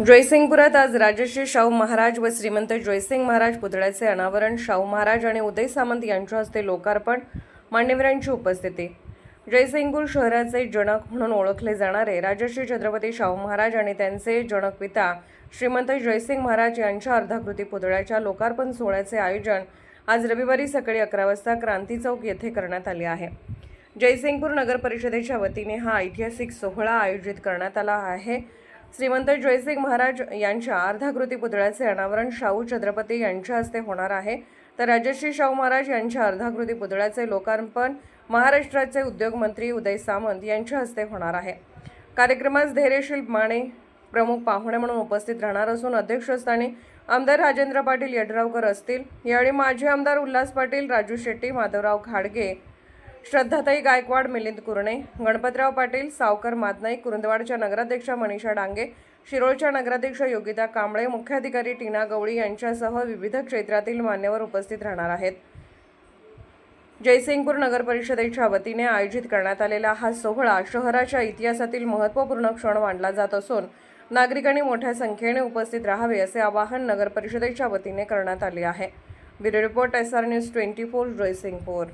जयसिंगपुरात आज राजश्री शाहू महाराज व श्रीमंत जयसिंग महाराज पुतळ्याचे अनावरण, शाहू महाराज आणि उदय सामंत यांच्या हस्ते लोकार्पण, मान्यवरांची उपस्थिती। जयसिंगपूर शहराचे जनक म्हणून ओळखले जाणारे राजश्री छत्रपती शाहू महाराज आणि त्यांचे जनक पिता श्रीमंत जयसिंग महाराज यांच्या अर्धाकृती पुतळ्याच्या लोकार्पण सोहळ्याचे आयोजन आज रविवारी सकाळी 11 वाजता क्रांती चौक येथे करण्यात आले आहे। जयसिंगपूर नगर परिषदेच्या वतीने हा ऐतिहासिक सोहळा आयोजित करण्यात आला आहे। श्रीमंत जयसिंग महाराज यांच्या अर्धाकृती पुतळ्याचे अनावरण शाहू छत्रपती यांच्या हस्ते होणार आहे, तर राजश्री शाहू महाराज यांच्या अर्धाकृती पुतळ्याचे लोकार्पण महाराष्ट्राचे उद्योग मंत्री उदय सामंत यांच्या हस्ते होणार आहे। कार्यक्रमास धैर्यशील माने प्रमुख पाहुणे म्हणून उपस्थित राहणार असून अध्यक्षस्थानी आमदार राजेंद्र पाटील यड्रावकर असतील। यावेळी माजी आमदार उल्हास पाटील, राजू शेट्टी, माधवराव घाडगे, श्रद्धाताई गायकवाड, मिलिंद कुरणे, गणपतराव पाटील, सावकर मादनाईक, कुरुंदवाडच्या नगराध्यक्षा मनीषा डांगे, शिरोळच्या नगराध्यक्ष योगिता कांबळे, मुख्याधिकारी टीना गवळी यांच्यासह विविध क्षेत्रातील मान्यवर उपस्थित राहणार आहेत। जयसिंगपूर नगर परिषदेच्या वतीने आयोजित करण्यात आलेला हा सोहळा शहराच्या इतिहासातील महत्त्वपूर्ण क्षण मानला जात असून नागरिकांनी मोठ्या संख्येने उपस्थित राहावे असे आवाहन नगर परिषदेच्या वतीने करण्यात आले आहे। Bureau report SR News 24 Jaysingpur.